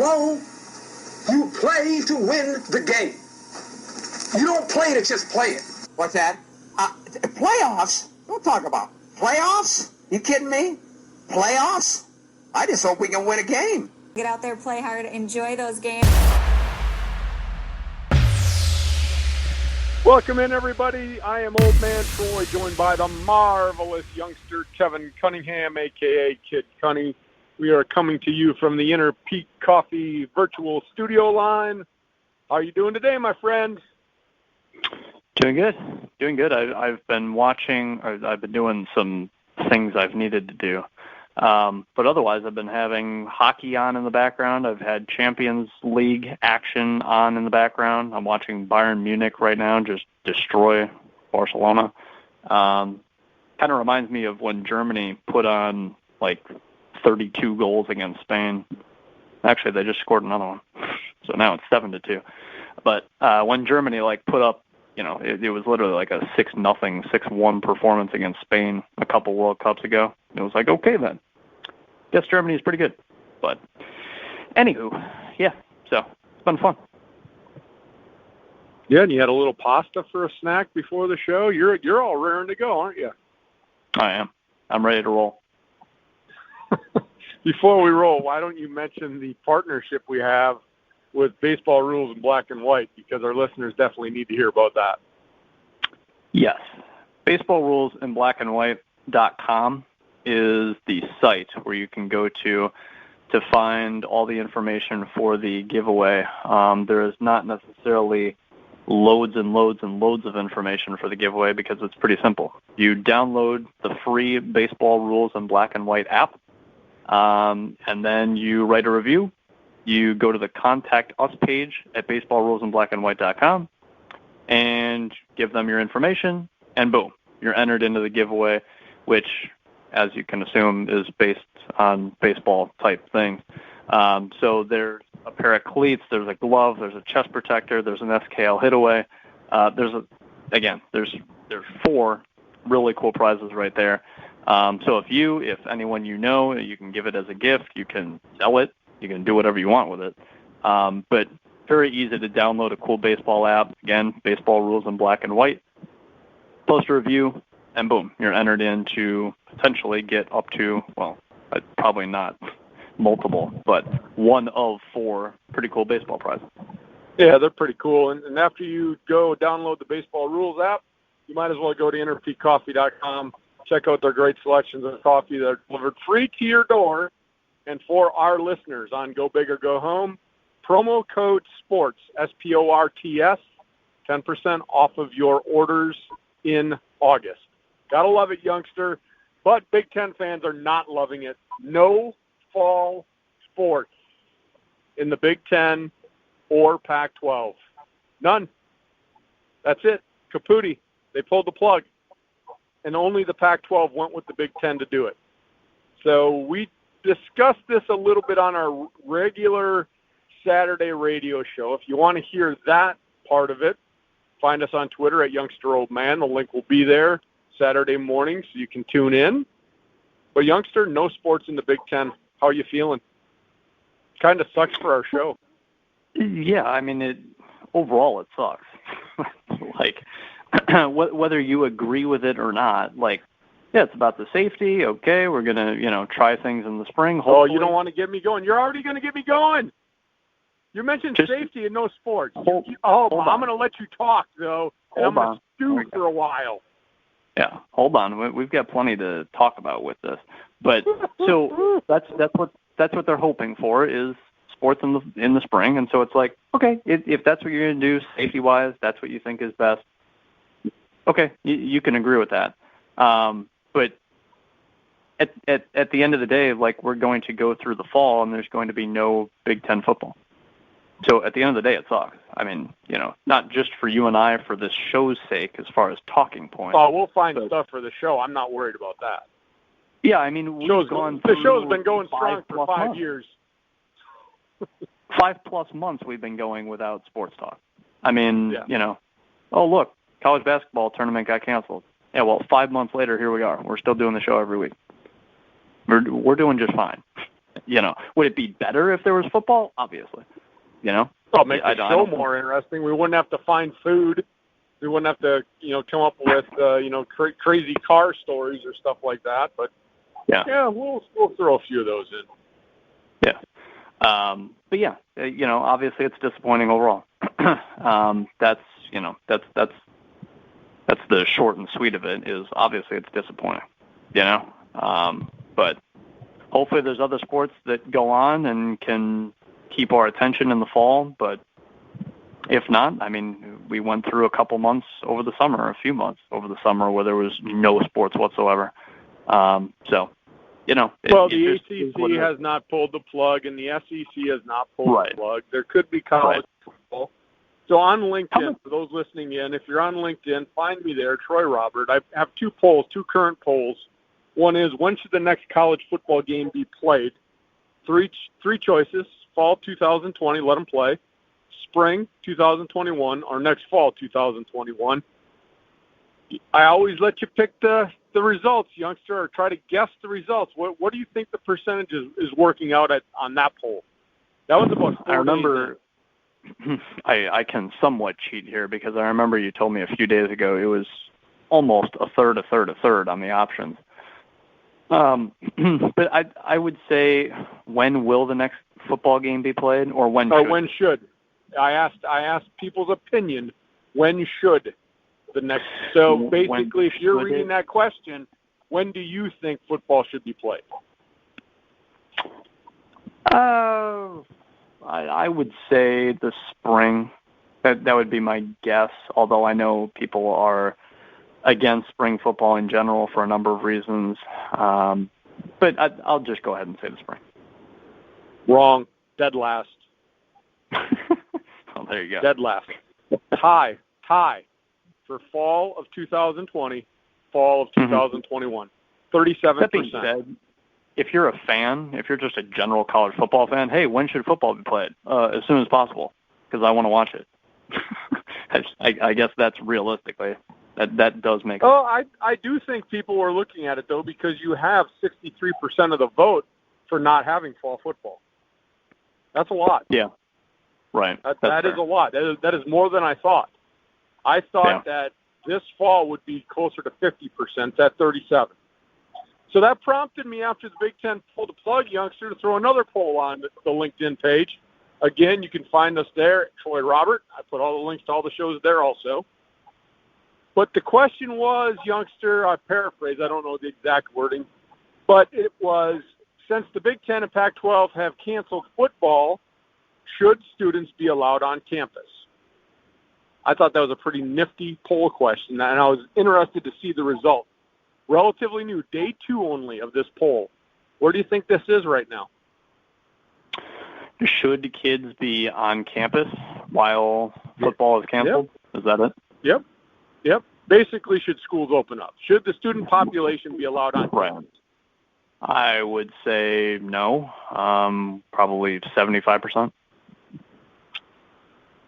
Hello? You play to win the game. You don't play to just play it. What's that? Playoffs? Don't talk about playoffs. You kidding me? Playoffs? I just hope we can win a game. Get out there, play hard, enjoy those games. Welcome in, everybody. I am Old Man Troy, joined by the marvelous youngster Kevin Cunningham, a.k.a. Kid Cunny. We are coming to you from the Inner Peak Coffee virtual studio line. How are you doing today, my friend? Doing good. I've been watching, or I've been doing some things I've needed to do. But otherwise, I've been having hockey on in the background. I've had Champions League action on in the background. I'm watching Bayern Munich right now just destroy Barcelona. Kind of reminds me of when Germany put on like 32 goals against Spain. Actually, they just scored another one. So now it's 7-2. But when Germany put up, it was literally like a 6-0, 6-1 performance against Spain a couple World Cups ago. It was like, okay then. Guess Germany is pretty good. But anywho, yeah, so it's been fun. Yeah, and you had a little pasta for a snack before the show. You're all raring to go, aren't you? I am. I'm ready to roll. Before we roll, why don't you mention the partnership we have with Baseball Rules in Black and White, because our listeners definitely need to hear about that. Yes. BaseballRulesInBlackAndWhite.com is the site where you can go to find all the information for the giveaway. There is not necessarily loads and loads and loads of information for the giveaway because it's pretty simple. You download the free Baseball Rules in Black and White app, and then you write a review. You go to the Contact Us page at BaseballRulesInBlackAndWhite.com and give them your information, and boom, you're entered into the giveaway, which, as you can assume, is based on baseball-type things. So there's a pair of cleats, there's a glove, there's a chest protector, there's an SKL hitaway. There's 4 really cool prizes right there. So if anyone you know, you can give it as a gift, you can sell it, you can do whatever you want with it. But very easy to download a cool baseball app. Again, Baseball Rules in Black and White. Post a review, and boom, you're entered in to potentially get up to, well, probably not multiple, but one of 4 pretty cool baseball prizes. Yeah, they're pretty cool. And after you go download the Baseball Rules app, you might as well go to InnerPeakCoffee.com, check out their great selections of coffee that are delivered free to your door. And for our listeners on Go Big or Go Home, promo code SPORTS, SPORTS, 10% off of your orders in August. Gotta love it, youngster. But Big Ten fans are not loving it. No fall sports in the Big Ten or Pac-12. None. That's it. Kapooty. They pulled the plug. And only the Pac-12 went with the Big Ten to do it. So we discussed this a little bit on our regular Saturday radio show. If you want to hear that part of it, find us on Twitter at YoungsterOldMan. The link will be there Saturday morning, so you can tune in. But youngster, no sports in the Big Ten. How are you feeling? Kind of sucks for our show. Yeah, I mean, overall it sucks. Whether you agree with it or not, yeah, it's about the safety. Okay, we're going to, try things in the spring. Hopefully. Oh, you don't want to get me going. You're already going to get me going. You mentioned safety and no sports. I'm going to let you talk, though, and I'm going to stew for a while. Yeah, hold on. We've got plenty to talk about with this. But so that's what they're hoping for is sports in the spring. And so it's like, okay, if that's what you're going to do safety-wise, that's what you think is best. Okay, you can agree with that. But at the end of the day, we're going to go through the fall, and there's going to be no Big Ten football. So at the end of the day, it sucks. I mean, not just for you and I, for this show's sake, as far as talking points. Oh, we'll find stuff for the show. I'm not worried about that. Yeah, I mean, the show's been going strong for 5 years. 5+ months we've been going without sports talk. I mean, oh, look, college basketball tournament got canceled. Yeah, well, 5 months later, here we are. We're still doing the show every week. We're doing just fine. Would it be better if there was football? Obviously, Well, make the show more interesting. We wouldn't have to find food. We wouldn't have to, come up with, crazy car stories or stuff like that. But yeah, we'll throw a few of those in. Yeah. But yeah, obviously it's disappointing overall. That's the short and sweet of it. Is obviously it's disappointing. But hopefully there's other sports that go on and can keep our attention in the fall. But if not, we went through a few months over the summer where there was no sports whatsoever. The ACC has not pulled the plug, and the SEC has not pulled the plug. There could be college football. So on LinkedIn, for those listening in, if you're on LinkedIn, find me there, Troy Robert. I have two current polls. One is, when should the next college football game be played? Three choices: fall 2020, let them play; spring 2021, or next fall 2021. I always let you pick the results, youngster, or try to guess the results. What do you think the percentage is working out at on that poll? That was about 4 I remember. I can somewhat cheat here because I remember you told me a few days ago it was almost a third on the options. But I would say, when will the next football game be played, or when? Or when should? I asked people's opinion. When should the next? So basically, if you're reading that question, when do you think football should be played? I would say the spring. That would be my guess, although I know people are against spring football in general for a number of reasons. But I'll just go ahead and say the spring. Wrong. Dead last. Oh, there you go. Dead last. Tie for fall of 2020, fall of 2021. 37%. That being said, if you're a fan, if you're just a general college football fan, hey, when should football be played? As soon as possible, because I want to watch it. I guess that's realistically. That does make sense. Oh, I do think people were looking at it, though, because you have 63% of the vote for not having fall football. That's a lot. Yeah. Right. That is a lot. That is more than I thought. I thought that this fall would be closer to 50%, at 37%. So that prompted me, after the Big Ten pulled the plug, youngster, to throw another poll on the LinkedIn page. Again, you can find us there, Troy Robert. I put all the links to all the shows there also. But the question was, youngster, I paraphrase, I don't know the exact wording, but it was, since the Big Ten and Pac-12 have canceled football, should students be allowed on campus? I thought that was a pretty nifty poll question, and I was interested to see the result. Relatively new, day 2 only of this poll. Where do you think this is right now? Should kids be on campus while football is canceled? Yep. Is that it? Yep. Basically, should schools open up? Should the student population be allowed on campus? I would say no, probably 75%.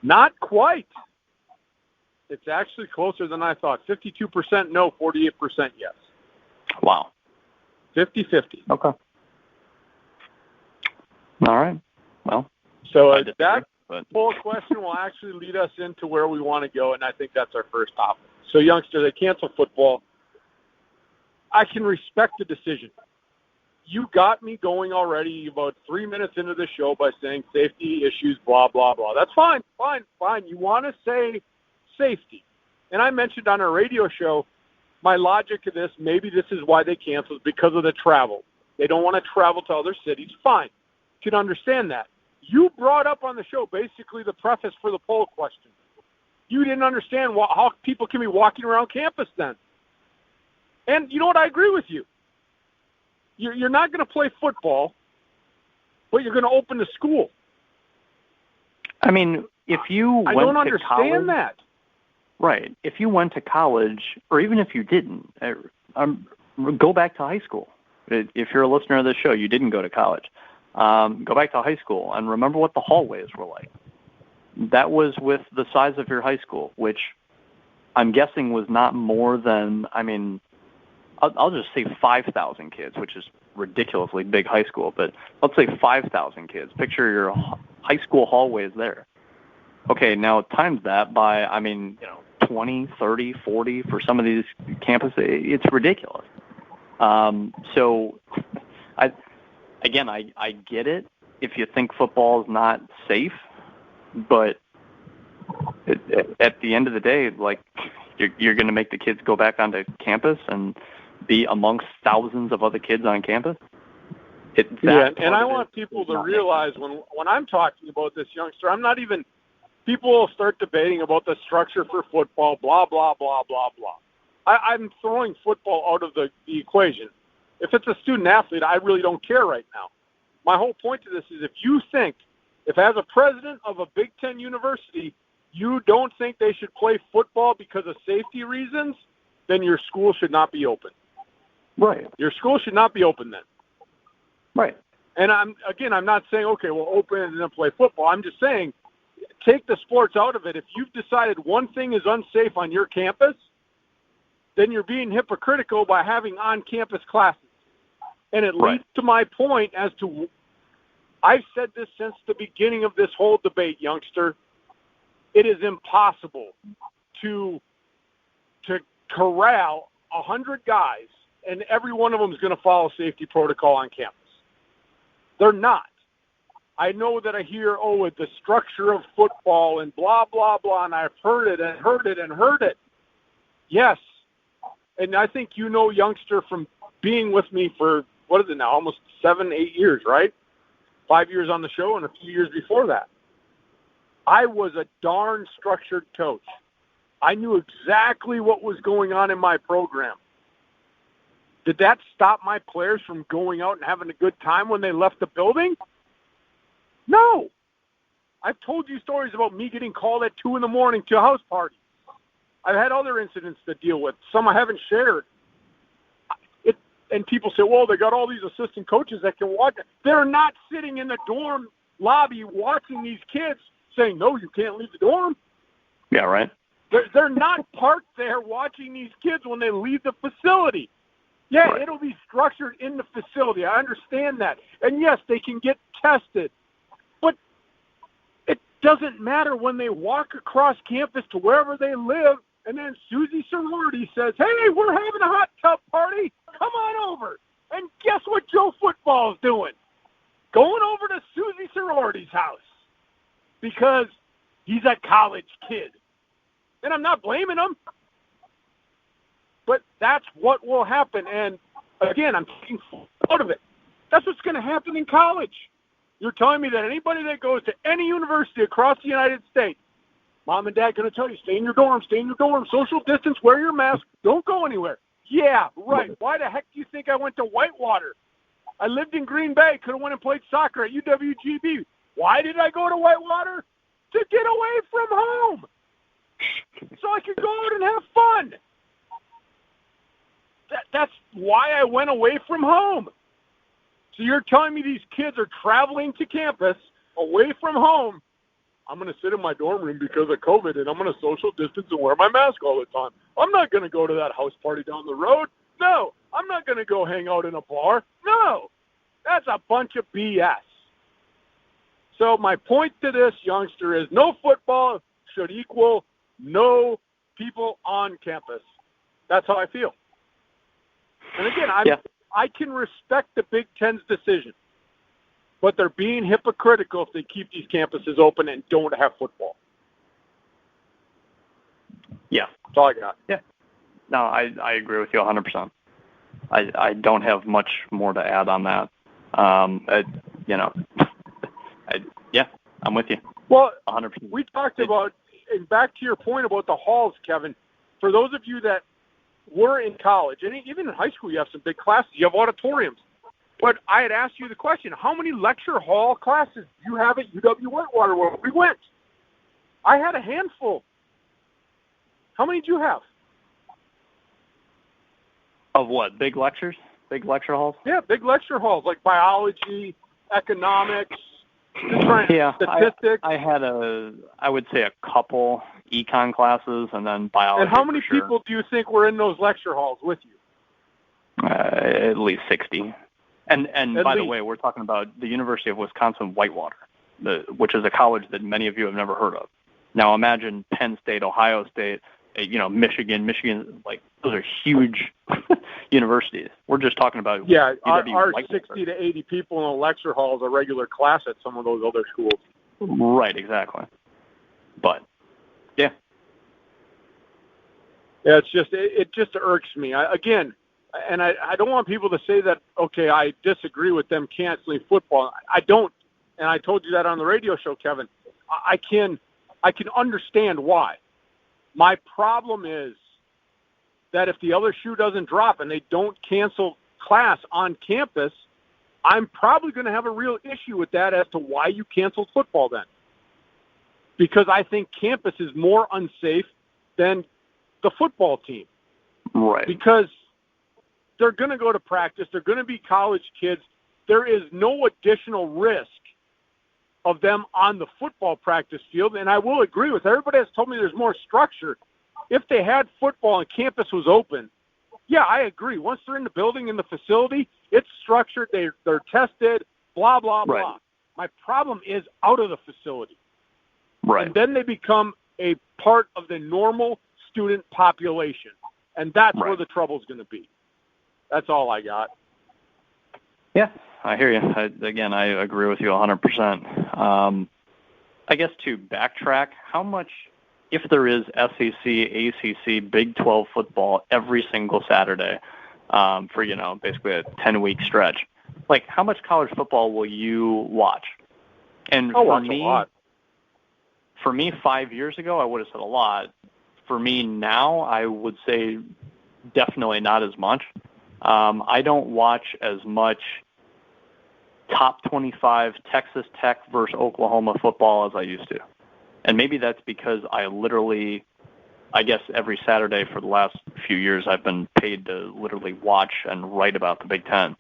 Not quite. It's actually closer than I thought. 52% no, 48% yes. Wow. 50-50. Okay. All right. Well, so that poll question will actually lead us into where we want to go, and I think that's our first topic. So, youngster, they cancel football. I can respect the decision. You got me going already about 3 minutes into the show by saying safety issues, blah, blah, blah. That's fine. You want to say safety. And I mentioned on our radio show, my logic to this, maybe this is why they canceled, because of the travel. They don't want to travel to other cities. Fine. You can understand that. You brought up on the show basically the preface for the poll question. You didn't understand how people can be walking around campus then. And you know what? I agree with you. You're not going to play football, but you're going to open the school. I mean, if you went to college... I don't understand that. Right. If you went to college, or even if you didn't, go back to high school. If you're a listener of this show, you didn't go to college. Go back to high school and remember what the hallways were like. That was with the size of your high school, which I'm guessing was not more than, I'll just say 5,000 kids, which is ridiculously big high school, but let's say 5,000 kids. Picture your high school hallways there. Okay, now times that by, 20, 30, 40 for some of these campuses. It's ridiculous. So, I get it if you think football is not safe, but at the end of the day, like, you're going to make the kids go back onto campus and be amongst thousands of other kids on campus. And I want people to realize when I'm talking about this, youngster, I'm not even – people will start debating about the structure for football, blah, blah, blah, blah, blah. I'm throwing football out of the equation. If it's a student-athlete, I really don't care right now. My whole point to this is if as a president of a Big Ten university, you don't think they should play football because of safety reasons, then your school should not be open. Right. Your school should not be open then. Right. And I'm not saying, okay, we'll open and then play football. I'm just saying, take the sports out of it. If you've decided one thing is unsafe on your campus, then you're being hypocritical by having on-campus classes. And it leads to my point as to, I've said this since the beginning of this whole debate, youngster. It is impossible to corral 100 guys and every one of them is going to follow safety protocol on campus. They're not. I know that I hear, with the structure of football and blah, blah, blah, and I've heard it and heard it and heard it. Yes. And I think you know, youngster, from being with me for, what is it now, almost 7, 8 years, right? 5 years on the show and a few years before that. I was a darn structured coach. I knew exactly what was going on in my program. Did that stop my players from going out and having a good time when they left the building? No. I've told you stories about me getting called at 2 a.m. to a house party. I've had other incidents to deal with. Some I haven't shared. And people say, well, they got all these assistant coaches that can watch it. They're not sitting in the dorm lobby watching these kids saying, no, you can't leave the dorm. Yeah, right. They're not parked there watching these kids when they leave the facility. Yeah, right. It'll be structured in the facility. I understand that. And, yes, they can get tested. But it doesn't matter when they walk across campus to wherever they live, and then Susie Sorority says, hey, we're having a hot tub party. Come on over. And guess what Joe Football's doing? Going over to Susie Sorority's house because he's a college kid. And I'm not blaming him. But that's what will happen. And, again, I'm taking out of it. That's what's going to happen in college. You're telling me that anybody that goes to any university across the United States, mom and dad going to tell you, stay in your dorm, social distance, wear your mask, don't go anywhere. Yeah, right. Why the heck do you think I went to Whitewater? I lived in Green Bay, could have went and played soccer at UWGB. Why did I go to Whitewater? To get away from home. So I could go out and have fun. That's why I went away from home. So you're telling me these kids are traveling to campus away from home. I'm going to sit in my dorm room because of COVID, and I'm going to social distance and wear my mask all the time. I'm not going to go to that house party down the road. No. I'm not going to go hang out in a bar. No. That's a bunch of BS. So my point to this, youngster, is no football should equal no people on campus. That's how I feel. And again, I can respect the Big Ten's decision, but they're being hypocritical if they keep these campuses open and don't have football. Yeah. That's all I got. Yeah. No, I agree with you 100%. I don't have much more to add on that. I'm with you. Well, 100%. We talked about, and back to your point about the halls, Kevin, for those of you that were in college, and even in high school, you have some big classes, you have auditoriums. But I had asked you the question, how many lecture hall classes do you have at UW-Whitewater where we went? I had a handful. How many do you have? Of what? Big lectures? Big lecture halls? Yeah, big lecture halls, like biology, economics, statistics. I had I would say a couple econ classes and then biology. And how many people do you think were in those lecture halls with you? At least 60. And by the way, we're talking about the University of Wisconsin-Whitewater, which is a college that many of you have never heard of. Now imagine Penn State, Ohio State, Michigan, like those are huge universities. We're just talking about our 60 to 80 people in a lecture hall is a regular class at some of those other schools. Right, exactly. But yeah, it just irks me. I don't want people to say that. Okay, I disagree with them canceling football. I don't, and I told you that on the radio show, Kevin. I can understand why. My problem is that if the other shoe doesn't drop and they don't cancel class on campus, I'm probably going to have a real issue with that as to why you canceled football then. Because I think campus is more unsafe than the football team. Right. Because they're going to go to practice. They're going to be college kids. There is no additional risk of them on the football practice field. And I will agree with everybody that's told me there's more structure. If they had football and campus was open, yeah, I agree. Once they're in the building, in the facility, it's structured. They're tested, blah, blah, blah. Right. My problem is out of the facility. Right. And then they become a part of the normal student population. And that's where the trouble's going to be. That's all I got. Yeah, I hear you. I agree with you 100%. I guess to backtrack, how much, if there is SEC, ACC, Big 12 football every single Saturday for, basically a 10-week stretch, like how much college football will you watch? And for me, 5 years ago, I would have said a lot. For me now, I would say definitely not as much. I don't watch as much top 25 Texas Tech versus Oklahoma football as I used to. And maybe that's because I guess every Saturday for the last few years I've been paid to literally watch and write about the Big Ten.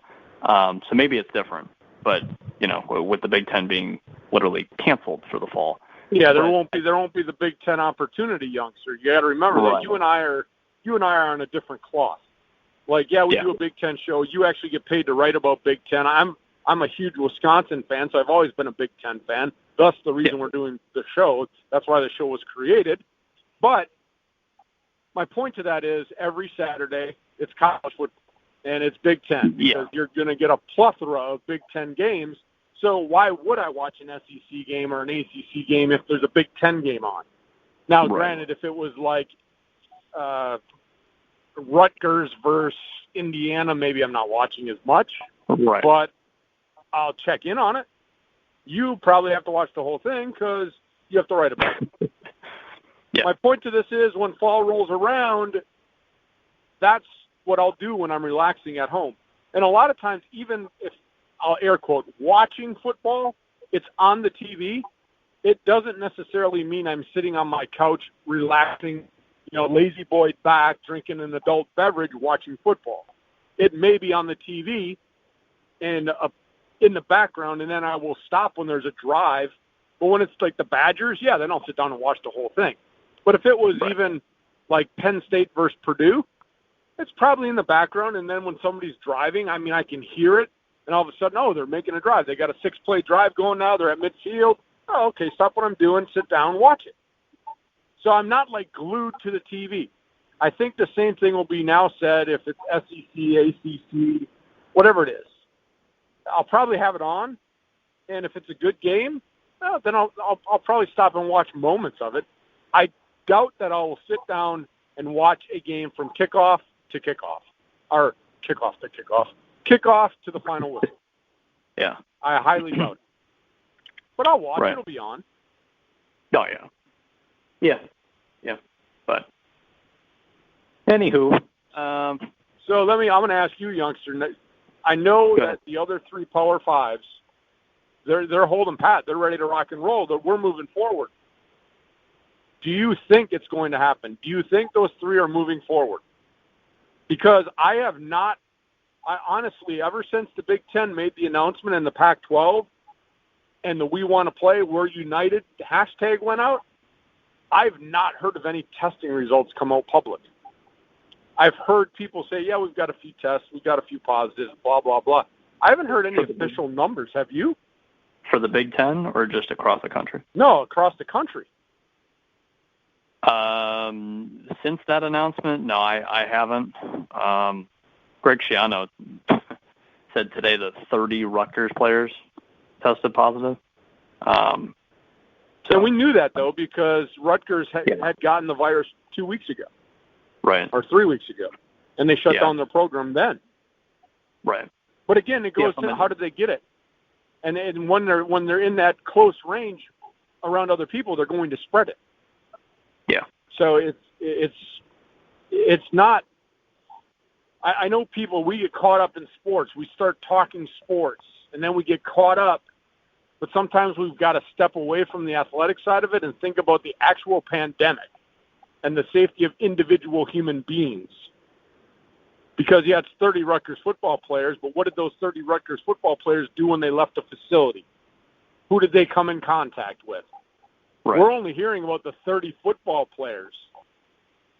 So maybe it's different. But, with the Big Ten being literally canceled for the fall. Yeah, there won't be the Big Ten opportunity, youngster. You got to remember that you and I are on a different cloth. Like, we do a Big Ten show. You actually get paid to write about Big Ten. I'm a huge Wisconsin fan, so I've always been a Big Ten fan. Thus, the reason we're doing the show. That's why the show was created. But my point to that is every Saturday it's college football and it's Big Ten because you're going to get a plethora of Big Ten games. So why would I watch an SEC game or an ACC game if there's a Big Ten game on? Now, granted, if it was like Rutgers versus Indiana, maybe I'm not watching as much. Right. But I'll check in on it. You probably have to watch the whole thing because you have to write about it. My point to this is when fall rolls around, that's what I'll do when I'm relaxing at home. And a lot of times, even if I'll air quote, watching football, it's on the TV. It doesn't necessarily mean I'm sitting on my couch relaxing, lazy boy back, drinking an adult beverage, watching football. It may be on the TV and in the background, and then I will stop when there's a drive. But when it's like the Badgers, then I'll sit down and watch the whole thing. But if it was even like Penn State versus Purdue, it's probably in the background. And then when somebody's driving, I can hear it. And all of a sudden, they're making a drive. They got a 6-play drive going now. They're at midfield. Oh, okay, stop what I'm doing, sit down, watch it. So I'm not like glued to the TV. I think the same thing will be now said if it's SEC, ACC, whatever it is. I'll probably have it on, and if it's a good game, then I'll probably stop and watch moments of it. I doubt that I will sit down and watch a game from kickoff to kickoff, or kickoff to kickoff. Kickoff to the final whistle. Yeah. I highly doubt it. But I'll watch. It'll be on. Oh, yeah. Yeah. Yeah. But, anywho. So I'm going to ask you, youngster. I know that the other 3 Power Fives, they're holding pat. They're ready to rock and roll. We're moving forward. Do you think it's going to happen? Do you think those 3 are moving forward? Because I honestly, ever since the Big Ten made the announcement in the Pac-12 and the We Want to Play, We're United hashtag went out, I've not heard of any testing results come out public. I've heard people say, yeah, we've got a few tests, we've got a few positives, blah, blah, blah. I haven't heard any official numbers. Have you? For the Big Ten or just across the country? No, across the country. Since that announcement, no, I haven't. Greg Schiano said today that 30 Rutgers players tested positive. And we knew that, though, because Rutgers had gotten the virus 2 weeks ago. Right. Or 3 weeks ago. And they shut down their program then. Right. But again, it goes to how did they get it? And when they're in that close range around other people, they're going to spread it. Yeah. So it's not. I know people. We get caught up in sports. We start talking sports, and then we get caught up. But sometimes we've got to step away from the athletic side of it and think about the actual pandemic and the safety of individual human beings. Because, yeah, it's 30 Rutgers football players, but what did those 30 Rutgers football players do when they left the facility? Who did they come in contact with? Right. We're only hearing about the 30 football players.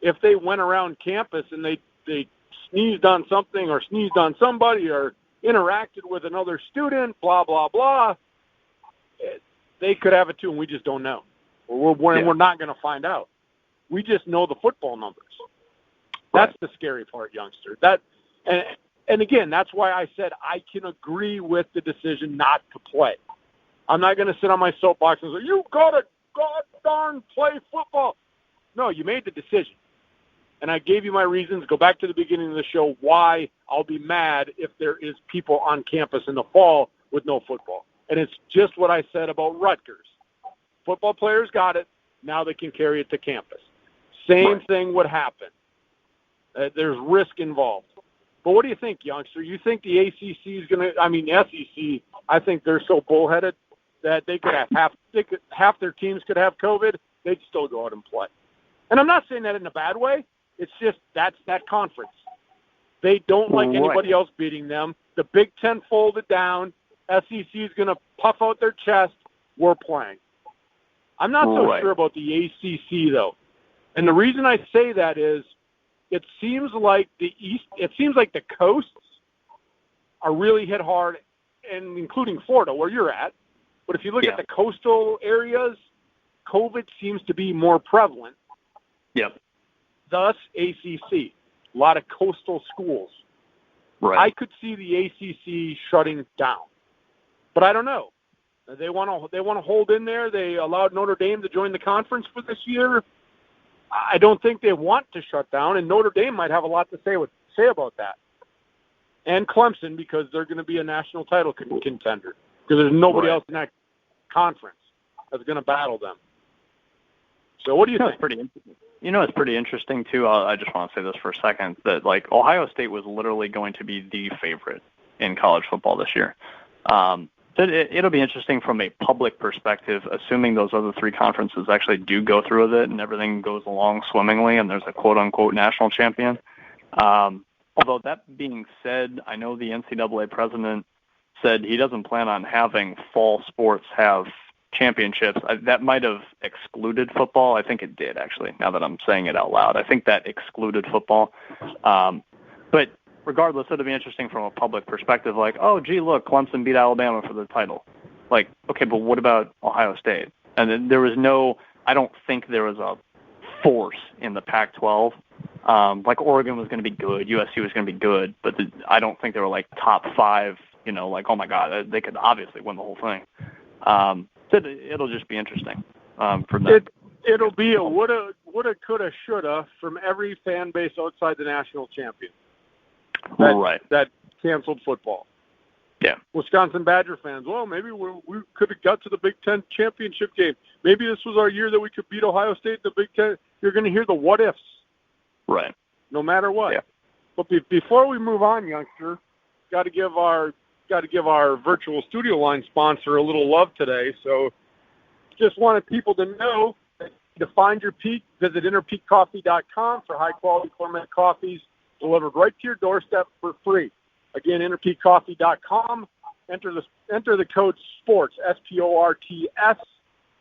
If they went around campus and they sneezed on something or sneezed on somebody or interacted with another student, blah, blah, blah, they could have it too, and we just don't know. We're not going to find out. We just know the football numbers. That's the scary part, youngster. And again, that's why I said I can agree with the decision not to play. I'm not going to sit on my soapbox and say, you got to god darn play football. No, you made the decision. And I gave you my reasons. Go back to the beginning of the show why I'll be mad if there is people on campus in the fall with no football. And it's just what I said about Rutgers. Football players got it. Now they can carry it to campus. Same thing would happen. There's risk involved. But what do you think, youngster? You think the ACC is going to – SEC, I think they're so bullheaded that they could have half their teams could have COVID. They'd still go out and play. And I'm not saying that in a bad way. It's just that's that conference. They don't like anybody else beating them. The Big Ten folded down. SEC is going to puff out their chest. We're playing. I'm not so sure about the ACC, though. And the reason I say that is it seems like the coasts are really hit hard, and including Florida, where you're at. But if you look at the coastal areas, COVID seems to be more prevalent. Yep. Thus, ACC, a lot of coastal schools. Right. I could see the ACC shutting down, but I don't know. They want to hold in there. They allowed Notre Dame to join the conference for this year. I don't think they want to shut down, and Notre Dame might have a lot to say about that. And Clemson, because they're going to be a national title contender, because there's nobody else in that conference that's going to battle them. So what do you think? It's pretty interesting, too. I just want to say this for a second, that, Ohio State was literally going to be the favorite in college football this year. It'll be interesting from a public perspective, assuming those other three conferences actually do go through with it and everything goes along swimmingly and there's a quote-unquote national champion. Although that being said, I know the NCAA president said he doesn't plan on having fall sports have championships. That might have excluded football. I think it did, actually, now that I'm saying it out loud. I think that excluded football. But regardless, it'll be interesting from a public perspective, oh, gee, look, Clemson beat Alabama for the title. Okay, but what about Ohio State? And then there was I don't think there was a force in the Pac-12. Oregon was going to be good, USC was going to be good, but I don't think they were top five, oh my God, they could obviously win the whole thing. So it'll just be interesting for them. It'll be a woulda, coulda, shoulda from every fan base outside the national champion. That canceled football. Yeah. Wisconsin Badger fans, well, maybe we could have got to the Big Ten championship game. Maybe this was our year that we could beat Ohio State in the Big Ten. You're going to hear the what ifs. Right. No matter what. Yeah. But before we move on, youngster, got to give our virtual studio line sponsor a little love today. So just wanted people to know that to find your peak, visit interpeakcoffee.com for high-quality gourmet coffees delivered right to your doorstep for free. Again, interpeakcoffee.com. Enter the code SPORTS, SPORTS,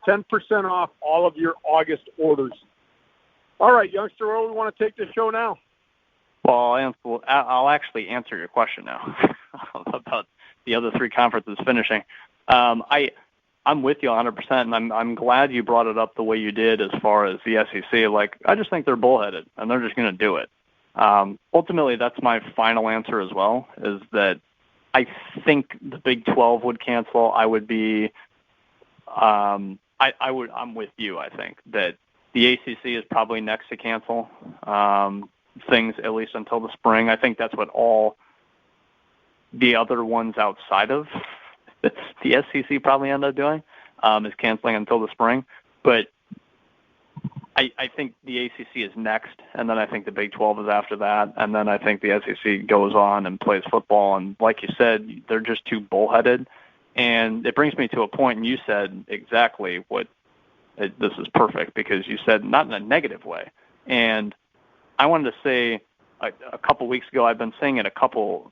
10% off all of your August orders. All right, youngster, where do we want to take this show now? Well, I'll actually answer your question now about the other three conferences finishing. I'm with you 100%, and I'm glad you brought it up the way you did as far as the SEC. Like, I just think they're bullheaded, and they're just going to do it. Ultimately, that's my final answer as well, is that I think the Big 12 would cancel. I would be, I'm with you. I think that the ACC is probably next to cancel things, at least until the spring. I think that's what all the other ones outside of the SEC probably end up doing, is canceling until the spring. But I think the ACC is next, and then I think the Big 12 is after that, and then I think the SEC goes on and plays football. And like you said, they're just too bullheaded. And it brings me to a point, and you said exactly this is perfect, because you said not in a negative way. And I wanted to say a couple weeks ago, I've been saying it a couple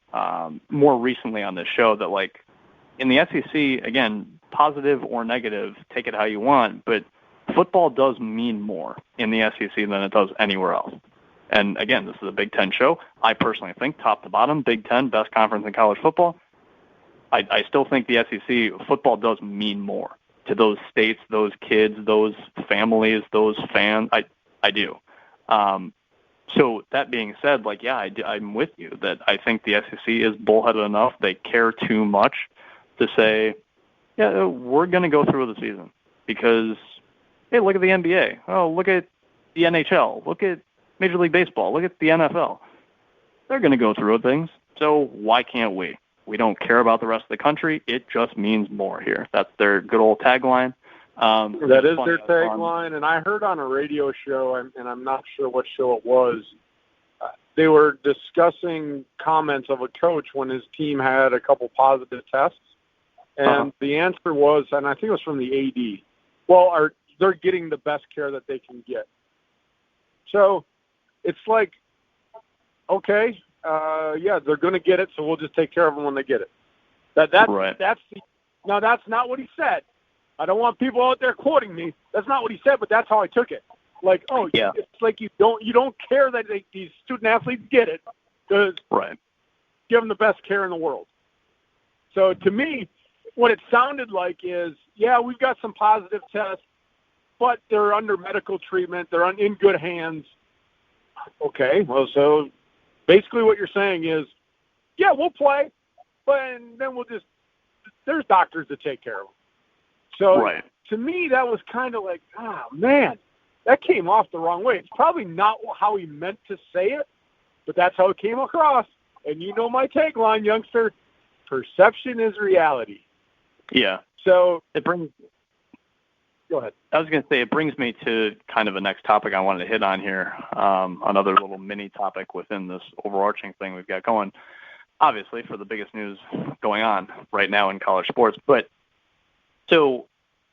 more recently on this show, that like in the SEC, again, positive or negative, take it how you want, but football does mean more in the SEC than it does anywhere else. And again, this is a Big Ten show. I personally think top to bottom, Big Ten, best conference in college football. I still think the SEC football does mean more to those states, those kids, those families, those fans. I do. So that being said, like, yeah, I'm with you that I think the SEC is bullheaded enough. They care too much to say, yeah, we're going to go through the season because, hey, look at the NBA. Oh, look at the NHL. Look at Major League Baseball. Look at the NFL. They're going to go through things. So why can't we? We don't care about the rest of the country. It just means more here. That's their good old tagline. That is their tagline. And I heard on a radio show, and I'm not sure what show it was, they were discussing comments of a coach when his team had a couple positive tests. And the answer was, and I think it was from the AD, well, they're getting the best care that they can get. So it's like, okay, yeah, they're going to get it, so we'll just take care of them when they get it. Now, that's not what he said. I don't want people out there quoting me. That's not what he said, but that's how I took it. Like, oh, yeah. It's like you don't care that these student athletes get it. Because give them the best care in the world. So to me, what it sounded like is, yeah, we've got some positive tests, but they're under medical treatment. They're in good hands. Okay, well, so basically what you're saying is, yeah, we'll play, but then there's doctors to take care of them. So to me, that was kind of like, man, that came off the wrong way. It's probably not how he meant to say it, but that's how it came across. And you know my tagline, youngster, perception is reality. Yeah. So go ahead. I was going to say, it brings me to kind of a next topic I wanted to hit on here, another little mini topic within this overarching thing we've got going, obviously, for the biggest news going on right now in college sports. But so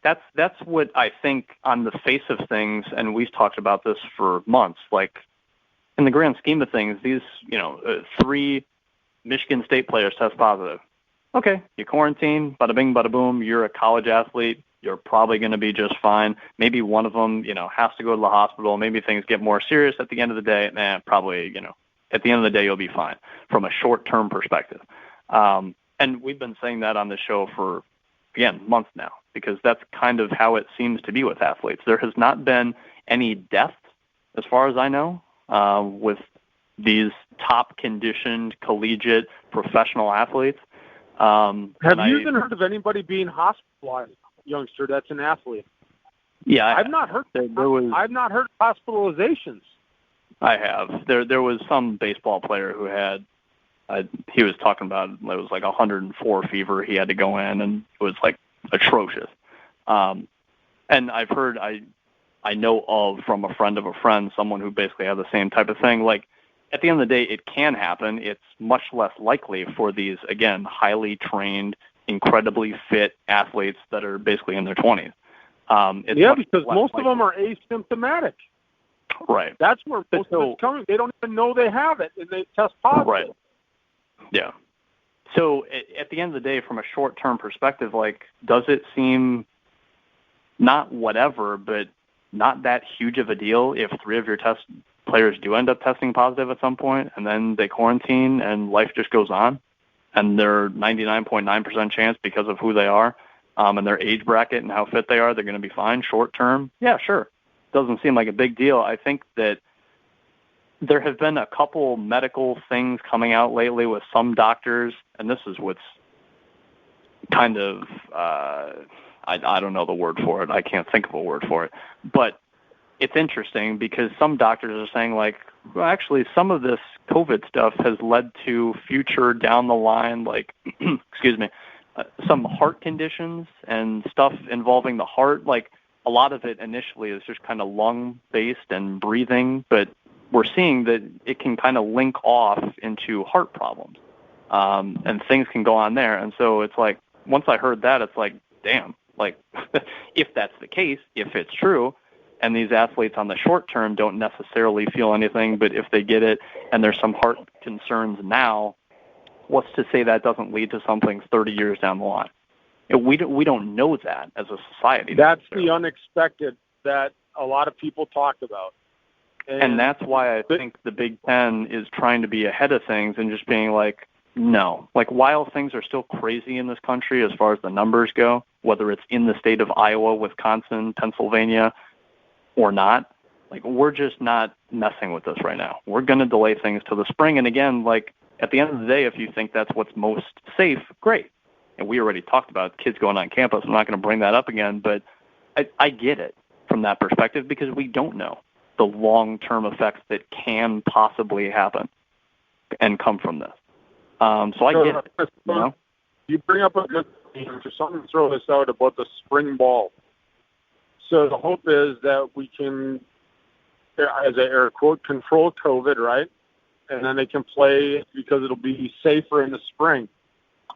that's what I think on the face of things, and we've talked about this for months, like in the grand scheme of things, these, 3 Michigan State players test positive. Okay, you quarantine, bada bing, bada boom, you're a college athlete, you're probably going to be just fine. Maybe one of them, has to go to the hospital. Maybe things get more serious at the end of the day. Probably, at the end of the day, you'll be fine from a short-term perspective. And we've been saying that on the show for, again, months now, because that's kind of how it seems to be with athletes. There has not been any death, as far as I know, with these top-conditioned, collegiate, professional athletes. Have you even heard of anybody being hospitalized, youngster, that's an athlete? Yeah, I've not heard. I've not heard hospitalizations. I have. There was some baseball player who had. He was talking about it was like 104 fever. He had to go in, and it was like atrocious. And I've heard. I know of from a friend of a friend, someone who basically had the same type of thing. Like, at the end of the day, it can happen. It's much less likely for these, again, highly trained, incredibly fit athletes that are basically in their 20s. Because most of them are asymptomatic. Right. That's where most of it's coming. They don't even know they have it, and they test positive. Right. Yeah. So at the end of the day, from a short-term perspective, like, does it seem not whatever, but not that huge of a deal if 3 of your test players do end up testing positive at some point, and then they quarantine, and life just goes on, and they're 99.9% chance because of who they are and their age bracket and how fit they are, they're going to be fine short term. Yeah, sure. Doesn't seem like a big deal. I think that there have been a couple medical things coming out lately with some doctors, and this is what's kind of, I don't know the word for it. I can't think of a word for it. But it's interesting because some doctors are saying, like, well, actually, some of this COVID stuff has led to future down the line, like, excuse me, some heart conditions and stuff involving the heart. Like, a lot of it initially is just kind of lung-based and breathing, but we're seeing that it can kind of link off into heart problems, and things can go on there. And so it's like, once I heard that, it's like, damn, like, if that's the case, if it's true, and these athletes on the short term don't necessarily feel anything, but if they get it and there's some heart concerns now, what's to say that doesn't lead to something 30 years down the line? We don't know that as a society. That's the unexpected that a lot of people talk about. And that's why I think the Big Ten is trying to be ahead of things and just being like, no. Like, while things are still crazy in this country as far as the numbers go, whether it's in the state of Iowa, Wisconsin, Pennsylvania, or not, like, we're just not messing with this right now. We're going to delay things till the spring. And again, like, at the end of the day, if you think that's what's most safe, great. And we already talked about kids going on campus. I'm not going to bring that up again, but I get it from that perspective because we don't know the long-term effects that can possibly happen and come from this. So I get it. You know? You bring up a good thing. Just something to throw this out about the spring ball. So the hope is that we can, as a air quote, control COVID, right? And then they can play because it'll be safer in the spring.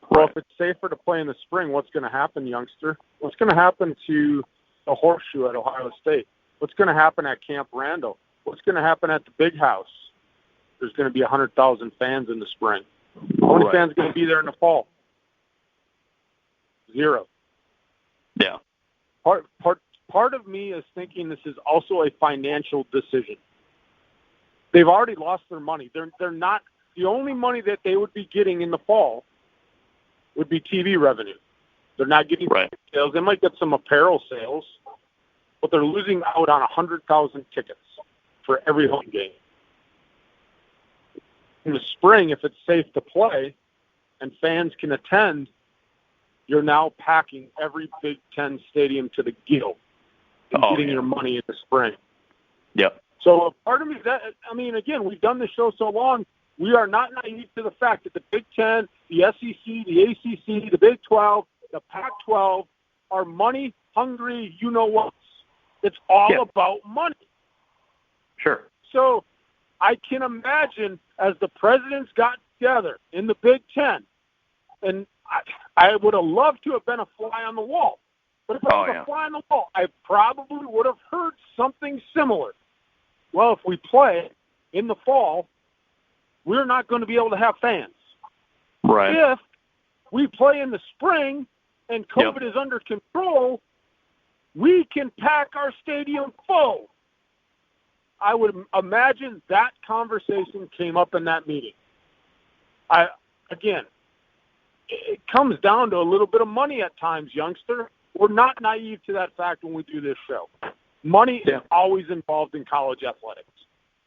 Well, if it's safer to play in the spring, what's going to happen, youngster? What's going to happen to the Horseshoe at Ohio State? What's going to happen at Camp Randall? What's going to happen at the Big House? There's going to be 100,000 fans in the spring. How many fans are going to be there in the fall? 0. Yeah. Part of me is thinking this is also a financial decision. They've already lost their money. They're not, the only money that they would be getting in the fall would be TV revenue. They're not getting sales. They might get some apparel sales, but they're losing out on 100,000 tickets for every home game. In the spring, if it's safe to play and fans can attend, you're now packing every Big Ten stadium to the gill and getting your money in the spring. Yep. So part of me, again, we've done this show so long, we are not naive to the fact that the Big Ten, the SEC, the ACC, the Big 12, the Pac-12 are money-hungry you-know-whats. It's all about money. Sure. So I can imagine as the presidents got together in the Big Ten, and I would have loved to have been a fly on the wall. But if I was a fly on the wall, I probably would have heard something similar. Well, if we play in the fall, we're not going to be able to have fans. Right. If we play in the spring and COVID is under control, we can pack our stadium full. I would imagine that conversation came up in that meeting. Again, it comes down to a little bit of money at times, youngster. We're not naive to that fact when we do this show. Money is always involved in college athletics,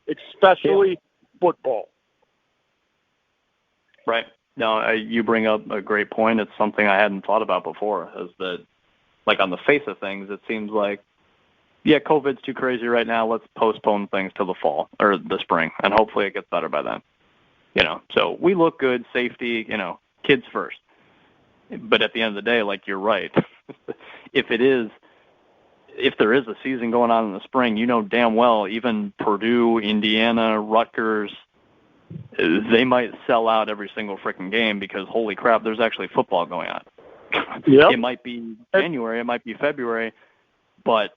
especially football. Right. No, you bring up a great point. It's something I hadn't thought about before, is that, like, on the face of things, it seems like, COVID's too crazy right now. Let's postpone things till the fall or the spring, and hopefully it gets better by then. So we look good, safety, kids first. But at the end of the day, like, you're right. If there is a season going on in the spring, damn well, even Purdue, Indiana, Rutgers, they might sell out every single freaking game because, holy crap, there's actually football going on. Yep. It might be January, it might be February, but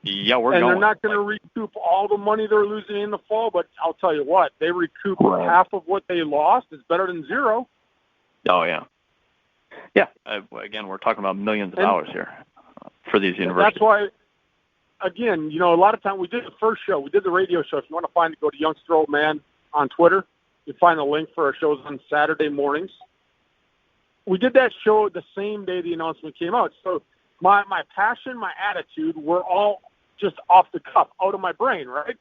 we're going. And they're not going to recoup all the money they're losing in the fall, but I'll tell you what, they recoup half of what they lost. It's better than zero. Oh, yeah. Yeah, again, we're talking about millions of dollars here for these universities. again, you know, a lot of time we did the first show. We did the radio show. If you want to find it, go to Youngster Old Man on Twitter. You find the link for our shows on Saturday mornings. We did that show the same day the announcement came out. So my passion, my attitude were all just off the cuff, out of my brain, right?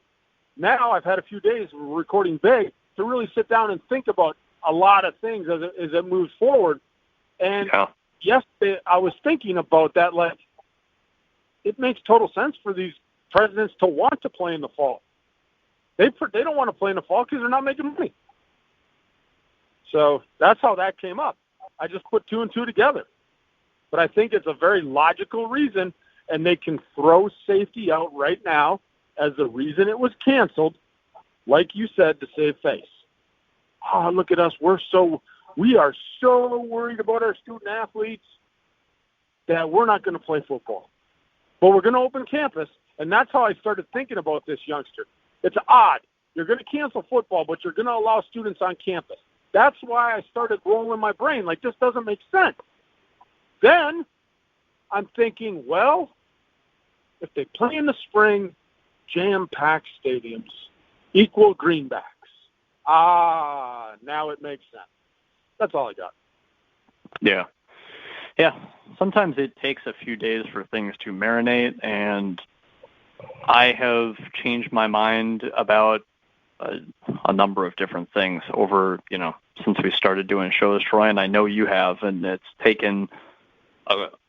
Now I've had a few days recording big to really sit down and think about a lot of things as it moves forward. And yesterday I was thinking about that, like, it makes total sense for these presidents to want to play in the fall. They don't want to play in the fall because they're not making money. So that's how that came up. I just put two and two together. But I think it's a very logical reason, and they can throw safety out right now as the reason it was canceled, like you said, to save face. Oh, look at us. We are so worried about our student athletes that we're not going to play football. But we're going to open campus, and that's how I started thinking about this youngster. It's odd. You're going to cancel football, but you're going to allow students on campus. That's why I started rolling my brain like, this doesn't make sense. Then I'm thinking, well, if they play in the spring, jam-packed stadiums equal greenbacks. Now it makes sense. That's all I got. Yeah. Yeah. Sometimes it takes a few days for things to marinate, and I have changed my mind about a number of different things over, you know, since we started doing shows, Troy, and I know you have, and it's taken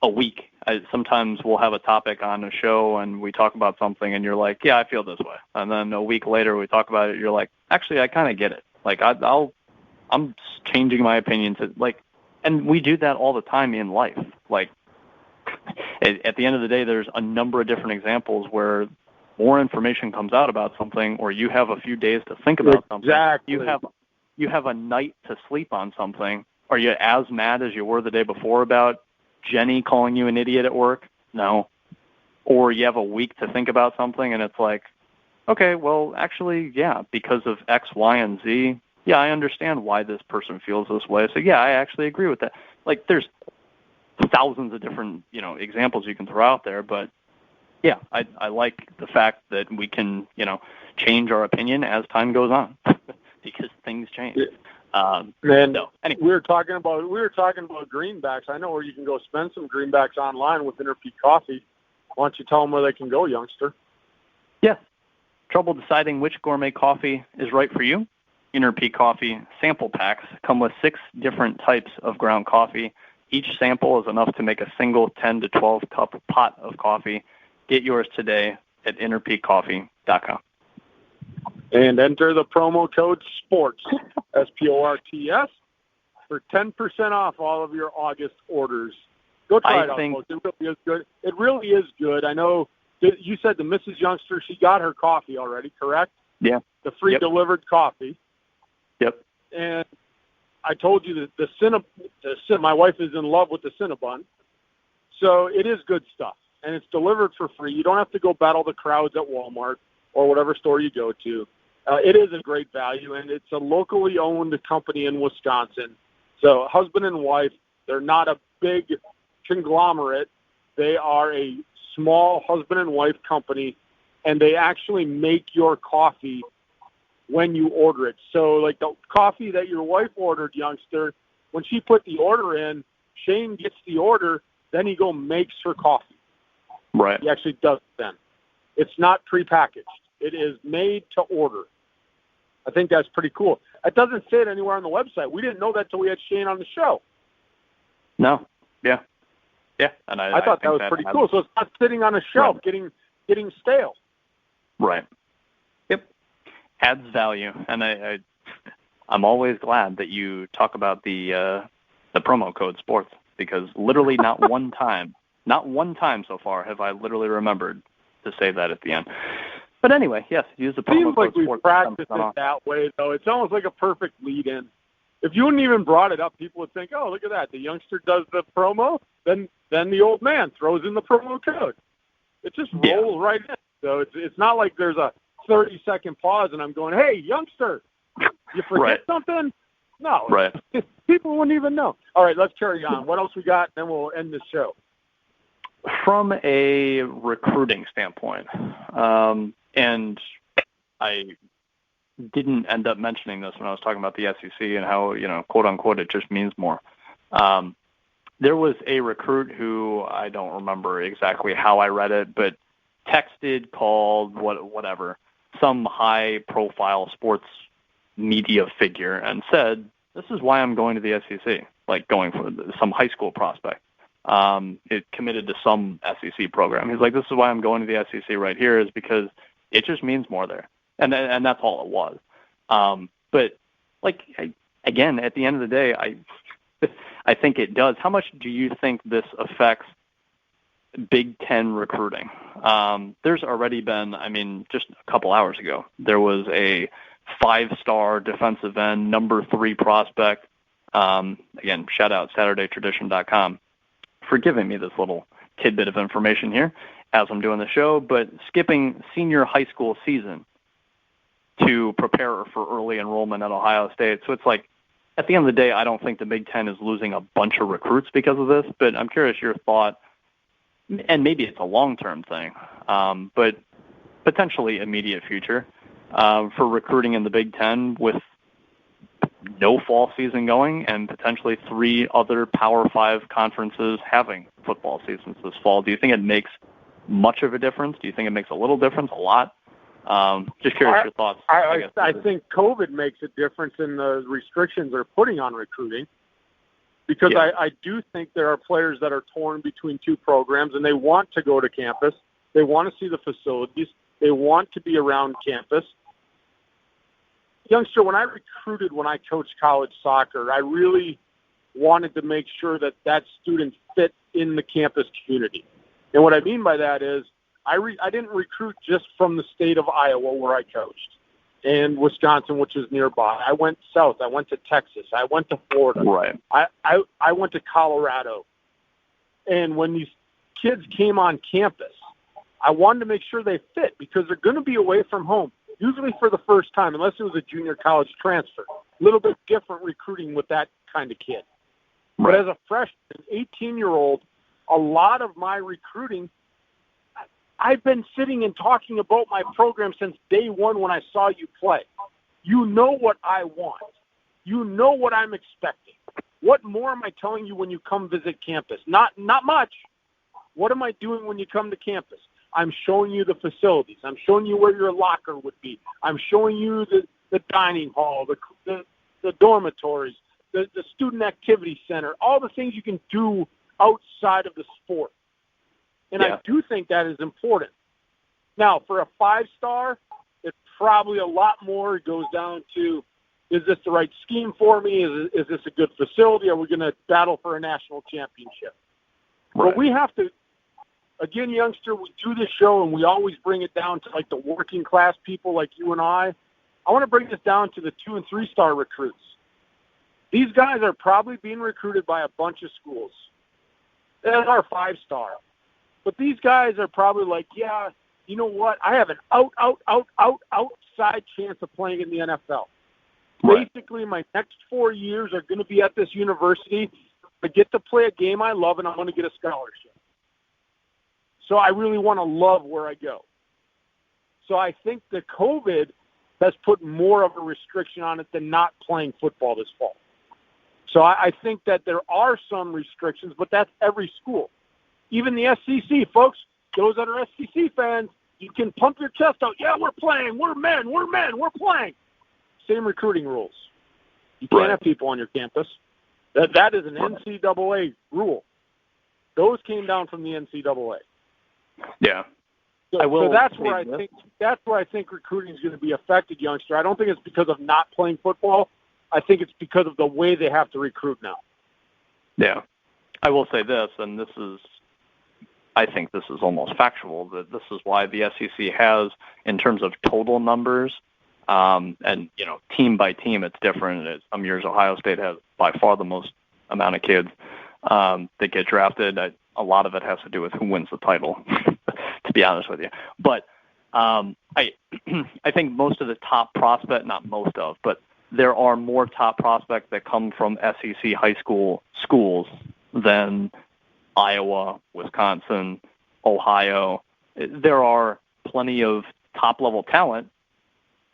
a week. Sometimes we'll have a topic on a show and we talk about something and you're like, yeah, I feel this way. And then a week later we talk about it. You're like, actually, I kind of get it. Like I'm changing my opinion to, like, and we do that all the time in life. Like at the end of the day, there's a number of different examples where more information comes out about something, or you have a few days to think about something. Exactly. You have a night to sleep on something. Are you as mad as you were the day before about Jenny calling you an idiot at work? No. Or you have a week to think about something and it's like, okay, well, actually, yeah, because of X, Y, and Z, yeah, I understand why this person feels this way. So yeah, I actually agree with that. Like, there's thousands of different, you know, examples you can throw out there, but yeah, I like the fact that we can, you know, change our opinion as time goes on because things change. Anyway. we were talking about greenbacks. I know where you can go spend some greenbacks online with Inter Peak Coffee. Why don't you tell them where they can go, youngster? Yeah. Trouble deciding which gourmet coffee is right for you? Inter Peak Coffee sample packs come with 6 different types of ground coffee. Each sample is enough to make a single 10 to 12 cup pot of coffee. Get yours today at interpeakcoffee.com. And enter the promo code SPORTS, SPORTS, for 10% off all of your August orders. Go try it out, folks. It really is good. It really is good. I know you said the Mrs. Youngster, she got her coffee already, correct? Yeah. The free delivered coffee. Yep. And I told you that my wife is in love with the Cinnabon. So it is good stuff. And it's delivered for free. You don't have to go battle the crowds at Walmart or whatever store you go to. It is a great value, and it's a locally owned company in Wisconsin. So husband and wife, they're not a big conglomerate. They are a small husband and wife company, and they actually make your coffee when you order it. So like the coffee that your wife ordered, youngster, when she put the order in, Shane gets the order, then he makes her coffee. Right. He actually does it then. It's not prepackaged. It is made to order. I think that's pretty cool. It doesn't say it anywhere on the website. We didn't know that till we had Shane on the show. No. Yeah. Yeah. And I thought that was pretty cool. So it's not sitting on a shelf getting stale. Right. Yep. Adds value. And I'm always glad that you talk about the promo code SPORTS, because literally not one time so far have I literally remembered to say that at the end. But anyway, yes, use the promo code SPORTS. Seems like we practiced it that way, though. It's almost like a perfect lead-in. If you hadn't even brought it up, people would think, oh, look at that. The youngster does the promo, then the old man throws in the promo code. It just rolls right in. So it's not like there's a 30-second pause and I'm going, hey, youngster, you forget something? No. Right. People wouldn't even know. All right, let's carry on. What else we got? Then we'll end the show. From a recruiting standpoint, and I didn't end up mentioning this when I was talking about the SEC and how, quote unquote, it just means more. There was a recruit who, I don't remember exactly how I read it, but texted, called, whatever, some high-profile sports media figure and said, "This is why I'm going to the SEC," like going for some high school prospect. It committed to some SEC program. He's like, "This is why I'm going to the SEC right here, is because it just means more there." And that's all it was. But again, at the end of the day, I think it does. How much do you think this affects Big Ten recruiting? There's already been, just a couple hours ago, there was a 5-star defensive end, number 3 prospect. Again, shout out SaturdayTradition.com for giving me this little tidbit of information here as I'm doing the show, but skipping senior high school season to prepare for early enrollment at Ohio State. So it's like, at the end of the day, I don't think the Big Ten is losing a bunch of recruits because of this, but I'm curious your thought, and maybe it's a long-term thing, but potentially immediate future for recruiting in the Big Ten with no fall season going and potentially 3 other Power 5 conferences having football seasons this fall. Do you think it makes much of a difference? Do you think it makes a little difference, a lot? Just curious your thoughts. I think COVID makes a difference in the restrictions they're putting on recruiting, because I do think there are players that are torn between 2 programs, and they want to go to campus. They want to see the facilities. They want to be around campus. Youngster, when I coached college soccer, I really wanted to make sure that student fit in the campus community. And what I mean by that is, I didn't recruit just from the state of Iowa where I coached and Wisconsin, which is nearby. I went south. I went to Texas. I went to Florida. Right. I went to Colorado. And when these kids came on campus, I wanted to make sure they fit, because they're going to be away from home, usually for the first time, unless it was a junior college transfer. A little bit different recruiting with that kind of kid. Right. But as a freshman, 18-year-old, a lot of my recruiting, I've been sitting and talking about my program since day one when I saw you play. You know what I want. You know what I'm expecting. What more am I telling you when you come visit campus? Not much. What am I doing when you come to campus? I'm showing you the facilities. I'm showing you where your locker would be. I'm showing you the dining hall, the dormitories, the student activity center, all the things you can do outside of the sport. And I do think that is important. Now, for a 5-star, it's probably a lot more. It goes down to, is this the right scheme for me? Is this a good facility? Are we going to battle for a national championship? Right. But we have to, again, Youngster, we do this show and we always bring it down to like the working class people like you and I. I want to bring this down to the 2- and 3-star recruits. These guys are probably being recruited by a bunch of schools. They are 5-star. But these guys are probably like, yeah, you know what? I have an outside chance of playing in the NFL. Right. Basically, my next 4 years are going to be at this university. I get to play a game I love, and I'm going to get a scholarship. So I really want to love where I go. So I think the COVID has put more of a restriction on it than not playing football this fall. So I think that there are some restrictions, but that's every school. Even the SEC, folks, those that are SEC fans, you can pump your chest out. Yeah, we're playing. We're men. We're playing. Same recruiting rules. You can't have people on your campus. That is an NCAA rule. Those came down from the NCAA. Yeah. So that's where I think recruiting is going to be affected, Youngster. I don't think it's because of not playing football. I think it's because of the way they have to recruit now. Yeah. I will say this, and I think this is almost factual, that this is why the SEC has, in terms of total numbers, and, team by team, it's different. Some years Ohio State has by far the most amount of kids that get drafted. A lot of it has to do with who wins the title, to be honest with you. But I think most of the top prospect, not most of, but there are more top prospects that come from SEC high school schools than Iowa, Wisconsin, Ohio. There are plenty of top-level talent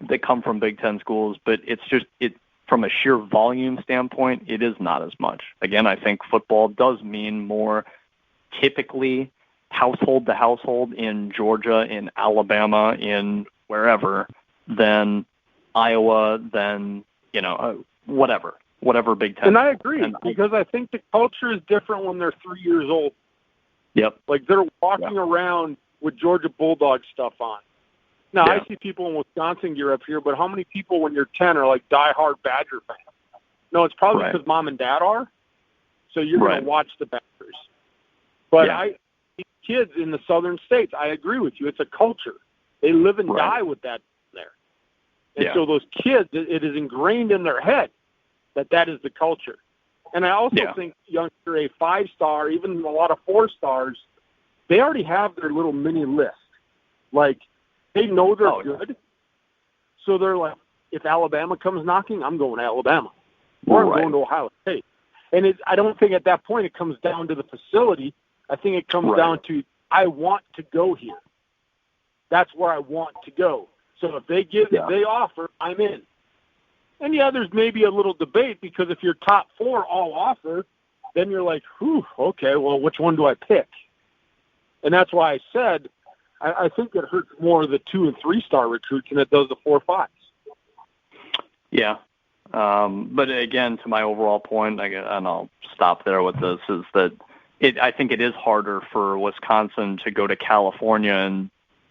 that come from Big Ten schools, but it's just from a sheer volume standpoint, it is not as much. Again, I think football does mean more typically household to household in Georgia, in Alabama, in wherever, than Iowa, than, whatever Big Ten. And I agree, because I think the culture is different when they're 3 years old. Yep. Like, they're walking around with Georgia Bulldog stuff on. Now, I see people in Wisconsin gear up here, but how many people when you're 10 are like diehard Badger fans? No, it's probably because mom and dad are, so you're going to watch the Badgers. But these kids in the southern states, I agree with you. It's a culture. They live and die with that there. And so those kids, it is ingrained in their head that is the culture. And I also think youngster, a 5-star, even a lot of 4-stars, they already have their little mini list. Like, they know they're good. So they're like, if Alabama comes knocking, I'm going to Alabama. Or I'm going to Ohio State. And I don't think at that point it comes down to the facility. I think it comes down to, I want to go here. That's where I want to go. So if they they offer, I'm in. And there's maybe a little debate, because if your top 4 all offer, then you're like, okay, well, which one do I pick? And that's why I said, I think it hurts more the 2- and 3-star recruits than it does the 4 or 5s. Yeah. But again, to my overall point, and I'll stop there with this, is that I think it is harder for Wisconsin to go to California and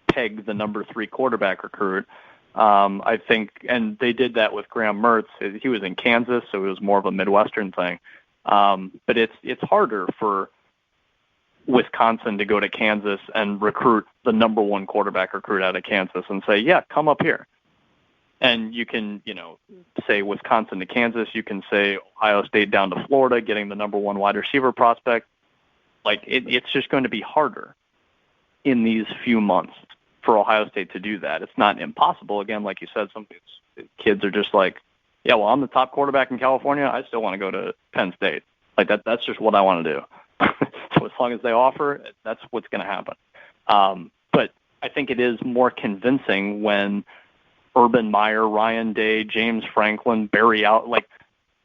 peg the number 3 quarterback recruit. I think, and they did that with Graham Mertz. He was in Kansas, so it was more of a Midwestern thing. But it's harder for Wisconsin to go to Kansas and recruit the number 1 quarterback recruit out of Kansas and say, come up here. And you can, say Wisconsin to Kansas. You can say Ohio State down to Florida, getting the number 1 wide receiver prospect. Like, it's just going to be harder in these few months for Ohio State to do that. It's not impossible. Again, like you said, some kids are just like, I'm the top quarterback in California. I still want to go to Penn State. Like, that's just what I want to do. So as long as they offer, that's what's going to happen. But I think it is more convincing when Urban Meyer, Ryan Day, James Franklin, Barry Out, like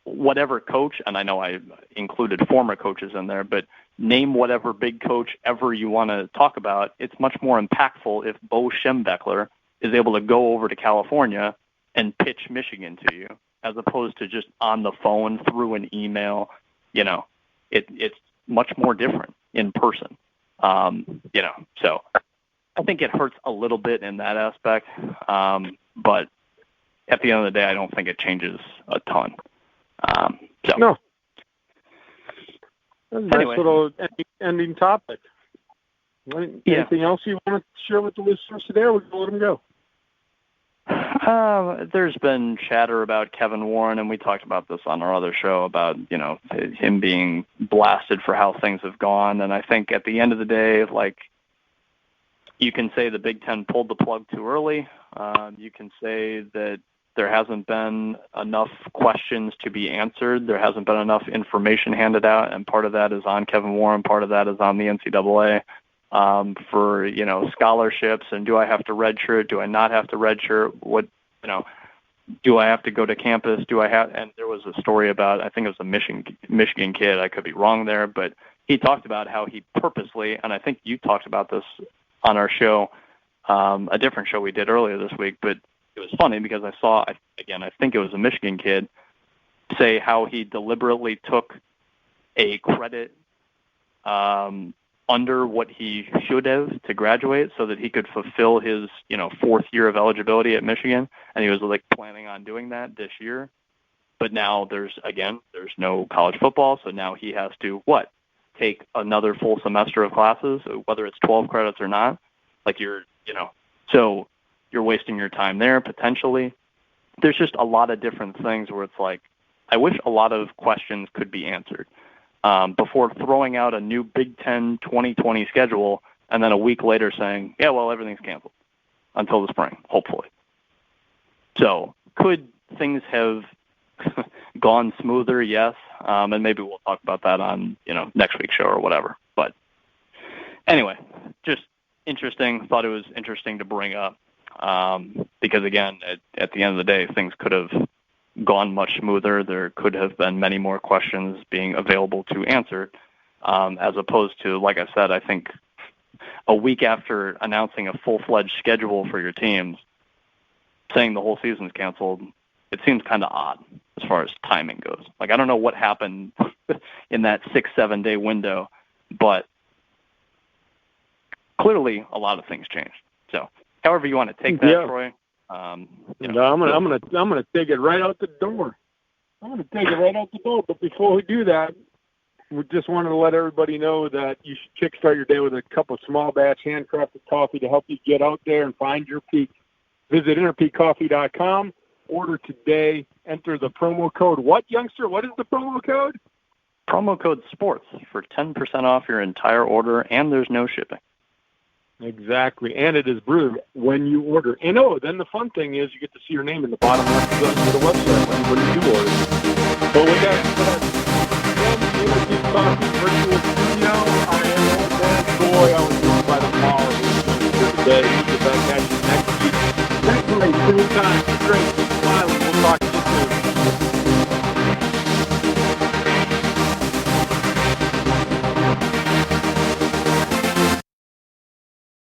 whatever coach, and I know I included former coaches in there, but name whatever big coach ever you want to talk about. It's much more impactful if Bo Schembechler is able to go over to California and pitch Michigan to you, as opposed to just on the phone through an email. It's much more different in person. So I think it hurts a little bit in that aspect. But at the end of the day, I don't think it changes a ton. No. That's a nice little ending topic. Anything else you want to share with the listeners today, or we can let them go? There's been chatter about Kevin Warren, and we talked about this on our other show about, him being blasted for how things have gone. And I think at the end of the day, like, you can say the Big Ten pulled the plug too early. You can say that there hasn't been enough questions to be answered. There hasn't been enough information handed out, and part of that is on Kevin Warren, part of that is on the NCAA. For, scholarships, and do I have to redshirt? Do I not have to redshirt? What, do I have to go to campus? And there was a story about, I think it was a Michigan kid, I could be wrong there, but he talked about how he purposely, and I think you talked about this on our show, a different show we did earlier this week, but it was funny because I saw, I think it was a Michigan kid, say how he deliberately took a credit under what he should have to graduate so that he could fulfill his, 4th year of eligibility at Michigan. And he was planning on doing that this year. But now there's no college football. So now he has to take another full semester of classes, whether it's 12 credits or not. So you're wasting your time there potentially. There's just a lot of different things where it's like, I wish a lot of questions could be answered before throwing out a new Big Ten 2020 schedule and then a week later saying, everything's canceled until the spring, hopefully. So could things have gone smoother? Yes. And maybe we'll talk about that on, next week's show or whatever. But Anyway, just interesting. Thought it was interesting to bring up because, again, at the end of the day, things could have gone much smoother. There could have been many more questions being available to answer, as opposed to, like I said, I think a week after announcing a full-fledged schedule for your teams, saying the whole season's canceled, it seems kind of odd as far as timing goes. Like, I don't know what happened in that 6-7 day window, but clearly a lot of things changed. So, however you want to take that, Troy. I'm gonna take it right out the door. But before we do that, we just wanted to let everybody know that you should kickstart your day with a cup of small batch handcrafted coffee to help you get out there and find your peak. Visit interpeakcoffee.com. Order today. Enter the promo code. What, youngster? What is the promo code? Promo code SPORTS for 10% off your entire order, and there's no shipping. Exactly, and it is brewed when you order. And then the fun thing is you get to see your name in the bottom left of the website when you do order. But with that said, Interpeak Coffee Virtual Studio, I am old man Troy. I was joined by the power here today. We'll get back at you next week. Thanks for a cool time. Great. Keep smiling. We'll talk to you soon.